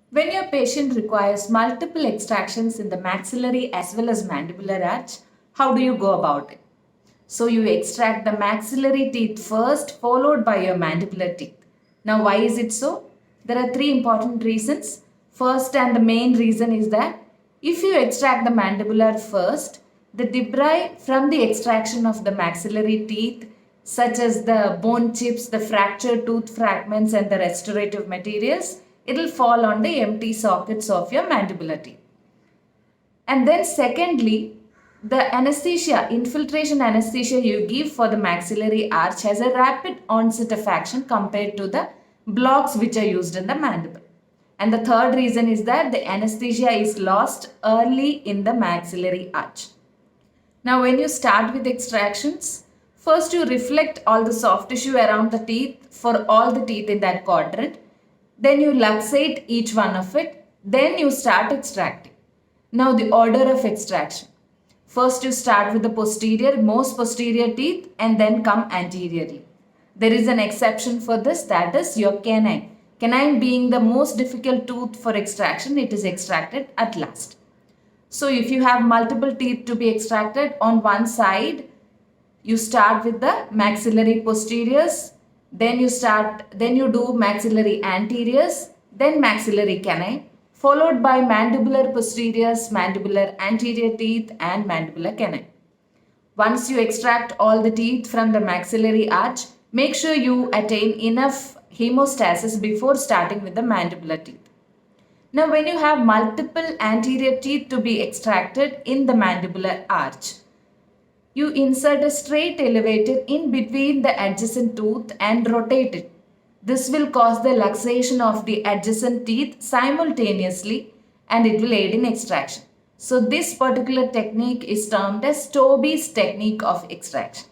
When your patient requires multiple extractions in the maxillary as well as mandibular arch, how do you go about it? So you extract the maxillary teeth first, followed by your mandibular teeth. Now why is it so? There are three important reasons. First and the main reason is that if you extract the mandibular first, the debris from the extraction of the maxillary teeth, such as the bone chips, the fractured tooth fragments and the restorative materials, it will fall on the empty sockets of your mandibular teeth. And then secondly, the anesthesia, infiltration anesthesia you give for the maxillary arch has a rapid onset of action compared to the blocks which are used in the mandible. And the third reason is that the anesthesia is lost early in the maxillary arch. Now when you start with extractions, first you reflect all the soft tissue around the teeth for all the teeth in that quadrant. Then you luxate each one of it. Then you start extracting. Now the order of extraction. First you start with the posterior, most posterior teeth and then come anteriorly. There is an exception for this, that is your canine. Canine being the most difficult tooth for extraction, it is extracted at last. So if you have multiple teeth to be extracted on one side, you start with the maxillary posteriors, then you do maxillary anteriors, then maxillary canine, followed by mandibular posteriors, mandibular anterior teeth and mandibular canine. Once you extract all the teeth from the maxillary arch, make sure you attain enough hemostasis before starting with the mandibular teeth. Now when you have multiple anterior teeth to be extracted in the mandibular arch, you insert a straight elevator in between the adjacent tooth and rotate it. This will cause the luxation of the adjacent teeth simultaneously and it will aid in extraction. So this particular technique is termed as Tobey's technique of extraction.